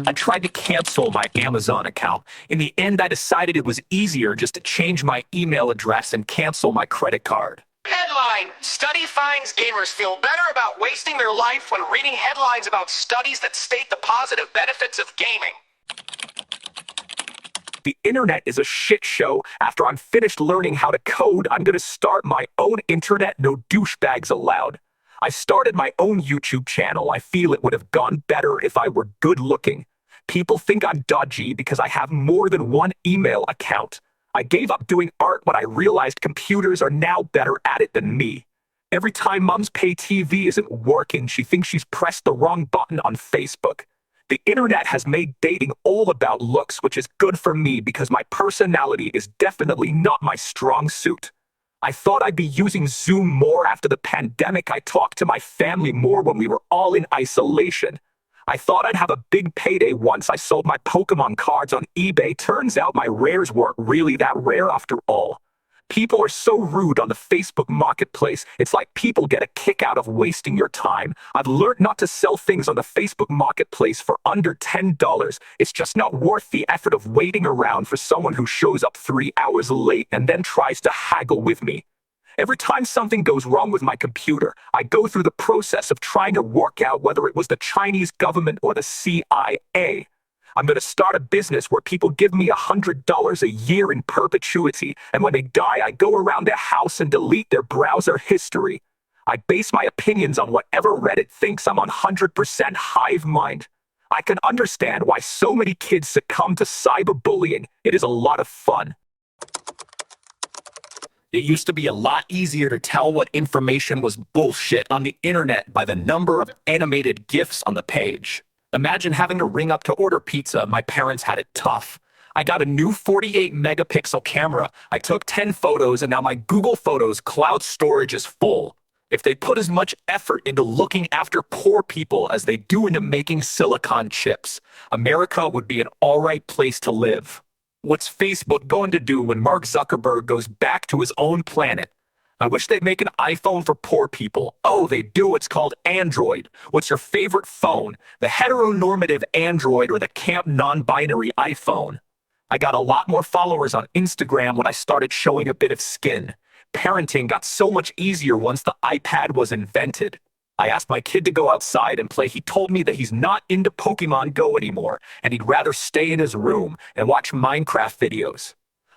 I tried to cancel my Amazon account. In the end, I decided it was easier just to change my email address and cancel my credit card. Headline: Study finds gamers feel better about wasting their life when reading headlines about studies that state the positive benefits of gaming. The internet is a shit show. After I'm finished learning how to code, I'm gonna start my own internet, no douchebags allowed. I started my own YouTube channel. I feel it would have gone better if I were good looking. People think I'm dodgy because I have more than one email account. I gave up doing art when I realized computers are now better at it than me. Every time Mom's pay TV isn't working, she thinks she's pressed the wrong button on Facebook. The internet has made dating all about looks, which is good for me because my personality is definitely not my strong suit. I thought I'd be using Zoom more after the pandemic. I talked to my family more when we were all in isolation. I thought I'd have a big payday once I sold my Pokemon cards on eBay. Turns out my rares weren't really that rare after all. People are so rude on the Facebook marketplace. It's like people get a kick out of wasting your time. I've learned not to sell things on the Facebook marketplace for under $10. It's just not worth the effort of waiting around for someone who shows up 3 hours late and then tries to haggle with me. Every time something goes wrong with my computer, I go through the process of trying to work out whether it was the Chinese government or the CIA. I'm going to start a business where people give me $100 a year in perpetuity, and when they die, I go around their house and delete their browser history. I base my opinions on whatever Reddit thinks. I'm 100% hive mind. I can understand why so many kids succumb to cyberbullying. It is a lot of fun. It used to be a lot easier to tell what information was bullshit on the internet by the number of animated GIFs on the page. Imagine having to ring up to order pizza. My parents had it tough. I got a new 48 megapixel camera. I took 10 photos and now my Google Photos cloud storage is full. If they put as much effort into looking after poor people as they do into making silicon chips, America would be an alright place to live. What's Facebook going to do when Mark Zuckerberg goes back to his own planet? I wish they'd make an iPhone for poor people. Oh, they do. It's called Android. What's your favorite phone? The heteronormative Android or the camp non-binary iPhone? I got a lot more followers on Instagram when I started showing a bit of skin. Parenting got so much easier once the iPad was invented. I asked my kid to go outside and play. He told me that he's not into Pokemon Go anymore, and he'd rather stay in his room and watch Minecraft videos.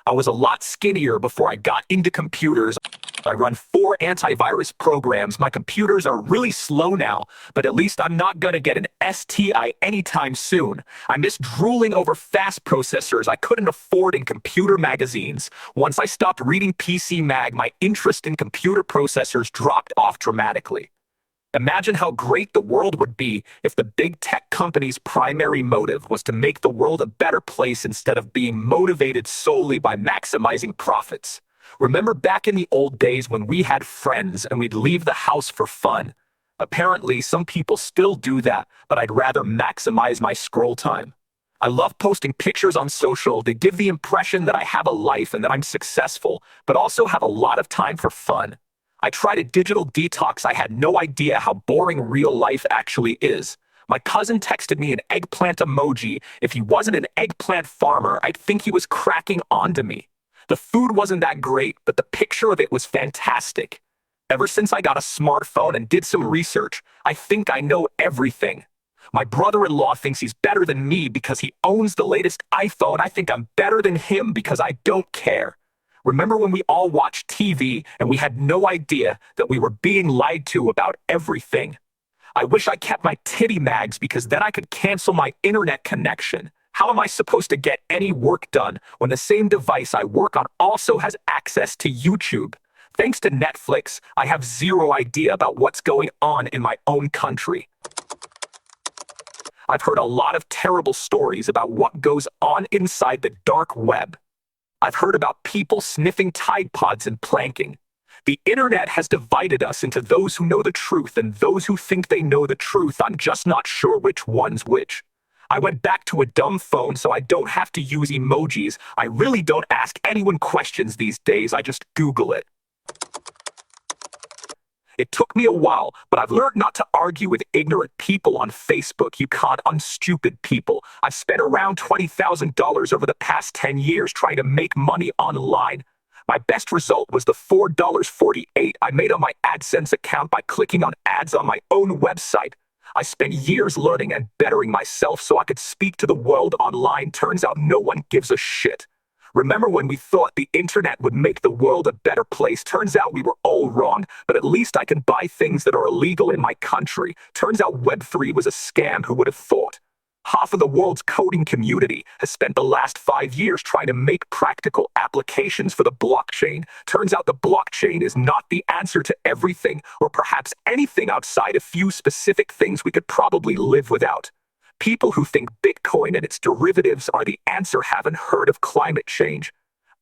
I was a lot skinnier before I got into computers. I run 4 antivirus programs. My computers are really slow now, but at least I'm not gonna get an STI anytime soon. I miss drooling over fast processors I couldn't afford in computer magazines. Once I stopped reading PC Mag, my interest in computer processors dropped off dramatically. Imagine how great the world would be if the big tech companies' primary motive was to make the world a better place instead of being motivated solely by maximizing profits. Remember back in the old days when we had friends and we'd leave the house for fun? Apparently, some people still do that, but I'd rather maximize my scroll time. I love posting pictures on social. They give the impression that I have a life and that I'm successful, but also have a lot of time for fun. I tried a digital detox. I had no idea how boring real life actually is. My cousin texted me an eggplant emoji. If he wasn't an eggplant farmer, I'd think he was cracking onto me. The food wasn't that great, but the picture of it was fantastic. Ever since I got a smartphone and did some research, I think I know everything. My brother-in-law thinks he's better than me because he owns the latest iPhone. I think I'm better than him because I don't care. Remember when we all watched TV and we had no idea that we were being lied to about everything? I wish I kept my titty mags because then I could cancel my internet connection. How am I supposed to get any work done when the same device I work on also has access to YouTube? Thanks to Netflix, I have zero idea about what's going on in my own country. I've heard a lot of terrible stories about what goes on inside the dark web. I've heard about people sniffing Tide Pods and planking. The internet has divided us into those who know the truth and those who think they know the truth. I'm just not sure which one's which. I went back to a dumb phone so I don't have to use emojis. I really don't ask anyone questions these days. I just Google it. It took me a while, but I've learned not to argue with ignorant people on Facebook. You can't unstupid people. I've spent around $20,000 over the past 10 years trying to make money online. My best result was the $4.48 I made on my AdSense account by clicking on ads on my own website. I spent years learning and bettering myself so I could speak to the world online. Turns out no one gives a shit. Remember when we thought the internet would make the world a better place? Turns out we were all wrong, but at least I can buy things that are illegal in my country. Turns out Web3 was a scam. Who would have thought? Half of the world's coding community has spent the last 5 years trying to make practical applications for the blockchain. Turns out the blockchain is not the answer to everything, or perhaps anything outside a few specific things we could probably live without. People who think Bitcoin and its derivatives are the answer haven't heard of climate change.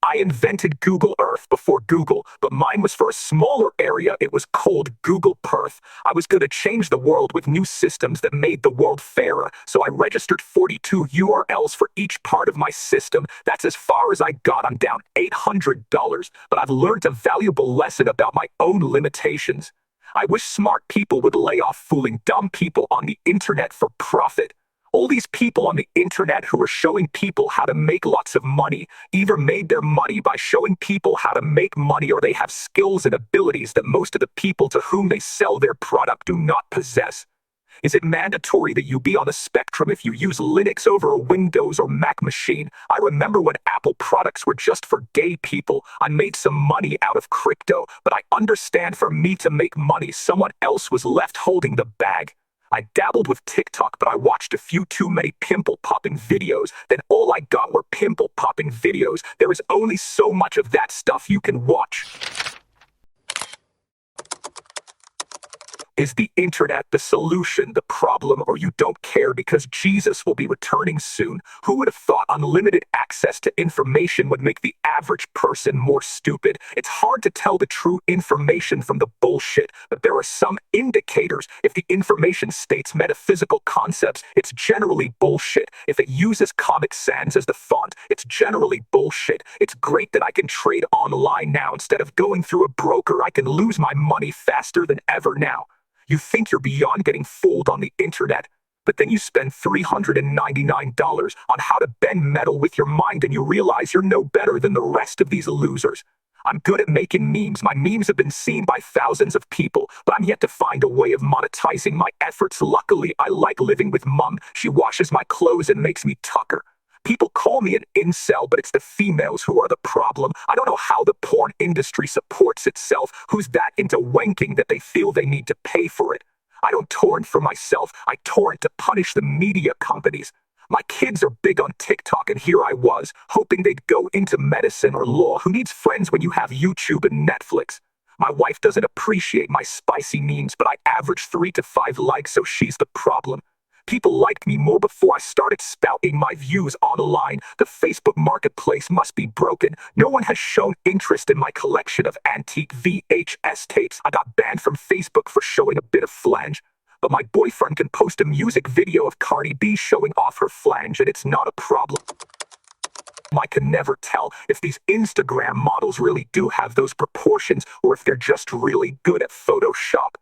I invented Google Earth before Google, but mine was for a smaller area. It was called Google Perth. I was going to change the world with new systems that made the world fairer, so I registered 42 URLs for each part of my system. That's as far as I got. I'm down $800, but I've learned a valuable lesson about my own limitations. I wish smart people would lay off fooling dumb people on the internet for profit. All these people on the internet who are showing people how to make lots of money either made their money by showing people how to make money, or they have skills and abilities that most of the people to whom they sell their product do not possess. Is it mandatory that you be on the spectrum if you use Linux over a Windows or Mac machine? I remember when Apple products were just for gay people. I made some money out of crypto, but I understand for me to make money, someone else was left holding the bag. I dabbled with TikTok, but I watched a few too many pimple-popping videos. Then all I got were pimple-popping videos. There is only so much of that stuff you can watch. Is the internet the solution, the problem, or you don't care because Jesus will be returning soon? Who would have thought unlimited access to information would make the average person more stupid? It's hard to tell the true information from the bullshit, but there are some indicators. If the information states metaphysical concepts, it's generally bullshit. If it uses Comic Sans as the font, it's generally bullshit. It's great that I can trade online now instead of going through a broker. I can lose my money faster than ever now. You think you're beyond getting fooled on the internet, but then you spend $399 on how to bend metal with your mind and you realize you're no better than the rest of these losers. I'm good at making memes. My memes have been seen by thousands of people, but I'm yet to find a way of monetizing my efforts. Luckily, I like living with Mom. She washes my clothes and makes me tuck her. People call me an incel, but it's the females who are the problem. I don't know how the porn industry supports itself. Who's that into wanking that they feel they need to pay for it? I don't torrent for myself. I torrent to punish the media companies. My kids are big on TikTok, and here I was, hoping they'd go into medicine or law. Who needs friends when you have YouTube and Netflix? My wife doesn't appreciate my spicy memes, but I average 3 to 5 likes, so she's the problem. People liked me more before I started spouting my views online. The Facebook marketplace must be broken. No one has shown interest in my collection of antique VHS tapes. I got banned from Facebook for showing a bit of flange. But my boyfriend can post a music video of Cardi B showing off her flange, and it's not a problem. I can never tell if these Instagram models really do have those proportions or if they're just really good at Photoshop.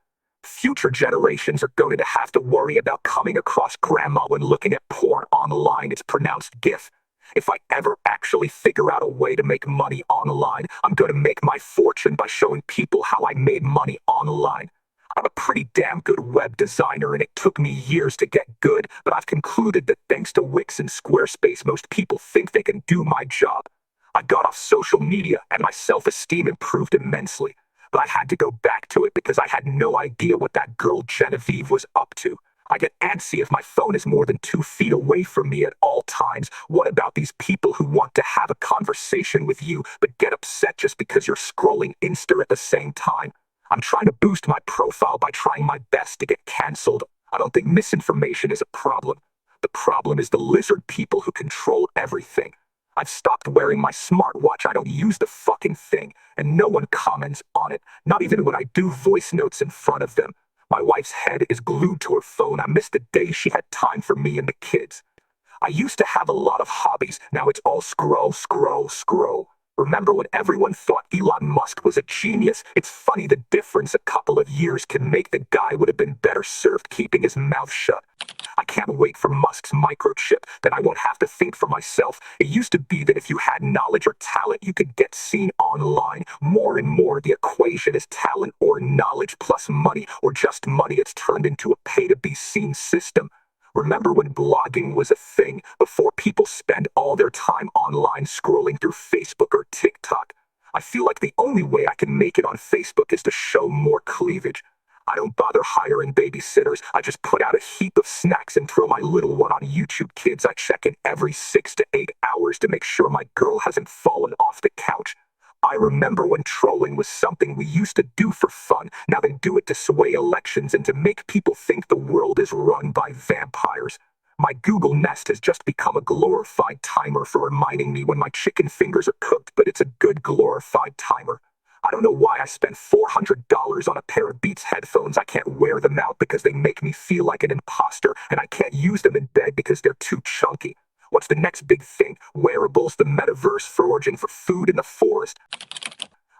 Future generations are going to have to worry about coming across grandma when looking at porn online. It's pronounced GIF. If I ever actually figure out a way to make money online, I'm going to make my fortune by showing people how I made money online. I'm a pretty damn good web designer, and it took me years to get good, but I've concluded that thanks to Wix and Squarespace, most people think they can do my job. I got off social media, and my self-esteem improved immensely. But I had to go back to it because I had no idea what that girl Genevieve was up to. I get antsy if my phone is more than 2 feet away from me at all times. What about these people who want to have a conversation with you but get upset just because you're scrolling Insta at the same time? I'm trying to boost my profile by trying my best to get canceled. I don't think misinformation is a problem. The problem is the lizard people who control everything. I've stopped wearing my smartwatch. I don't use the fucking thing, and no one comments on it, not even when I do voice notes in front of them. My wife's head is glued to her phone. I miss the day she had time for me and the kids. I used to have a lot of hobbies. Now it's all scroll, scroll, scroll. Remember when everyone thought Elon Musk was a genius? It's funny the difference a couple of years can make. The guy would have been better served keeping his mouth shut. I can't wait for Musk's microchip, then I won't have to think for myself. It used to be that if you had knowledge or talent, you could get seen online. More and more, the equation is talent or knowledge plus money, or just money. It's turned into a pay-to-be-seen system. Remember when blogging was a thing, before people spend all their time online scrolling through Facebook or TikTok? I feel like the only way I can make it on Facebook is to show more cleavage. I don't bother hiring babysitters. I just put out a heap of snacks and throw my little one on YouTube Kids. I check in every 6 to 8 hours to make sure my girl hasn't fallen off the couch. I remember when trolling was something we used to do for fun. Now they do it to sway elections and to make people think the world is run by vampires. My Google Nest has just become a glorified timer for reminding me when my chicken fingers are cooked, but it's a good glorified timer. I don't know why I spent $400 on a pair of Beats headphones. I can't wear them out because they make me feel like an imposter, and I can't use them in bed because they're too chunky. What's the next big thing? Wearables, the metaverse, foraging for food in the forest.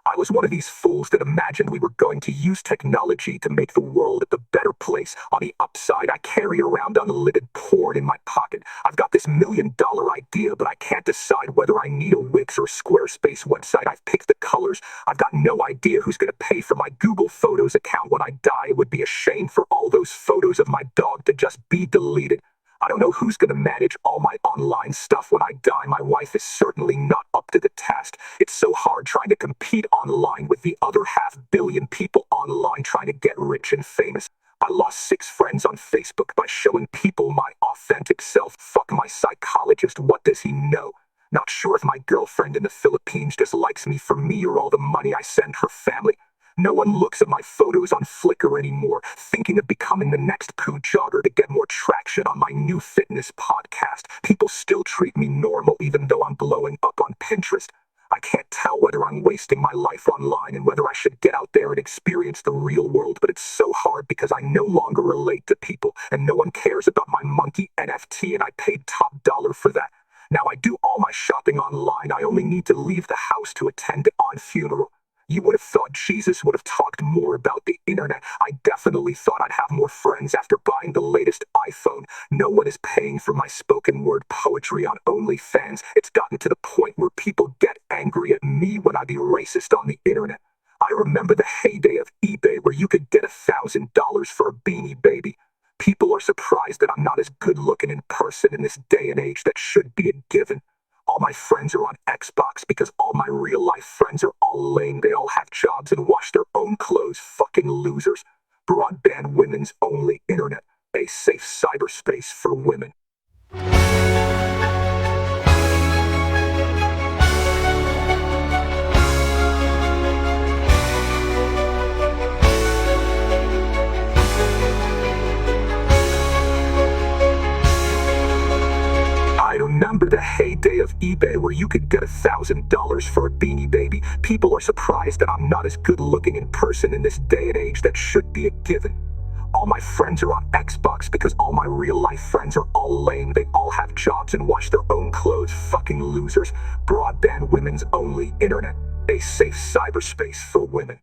I was one of these fools that imagined we were going to use technology to make the world a better place. On the upside, I carry around unlimited porn in my pocket. I've got this $1 million idea, but I can't decide whether I need a Wix or a Squarespace website. I've picked the colors. I've got no idea who's going to pay for my Google Photos account when I die. It would be a shame for all those photos of my dog to just be deleted. I don't know who's going to manage all my online stuff when I die. My wife is certainly not up to the task. It's so hard trying to compete online with the other 500 million people online trying to get rich and famous. I lost 6 friends on Facebook by showing people my authentic self. Fuck my psychologist, what does he know? Not sure if my girlfriend in the Philippines just likes me for me or all the money I send her family. No one looks at my photos on Flickr anymore, thinking of becoming the next poo jogger to get more traction on my new fitness podcast. People still treat me normal even though I'm blowing up on Pinterest. I can't tell whether I'm wasting my life online and whether I should get out there and experience the real world, but it's so hard because I no longer relate to people and no one cares about my monkey NFT, and I paid top dollar for that. Now I do all my shopping online. I only need to leave the house to attend an funeral. You would have thought Jesus would have talked more about the internet. I definitely thought I'd have more friends after buying the latest iPhone. No one is paying for my spoken word poetry on OnlyFans. It's gotten to the point where people get angry at me when I be racist on the internet. I remember the heyday of eBay where you could get $1,000 for a Beanie Baby. People are surprised that I'm not as good looking in person in this day and age. That should be a given. All my friends are on Xbox because all my real life friends are all lame. They all have jobs and wash their own clothes. Fucking losers. Broadband women's only internet. A safe cyberspace for women. Remember the heyday of eBay where you could get $1,000 for a Beanie Baby. People are surprised that I'm not as good looking in person in this day and age. That should be a given. All my friends are on Xbox because all my real life friends are all lame. They all have jobs and wash their own clothes. Fucking losers. Broadband women's only internet. A safe cyberspace for women.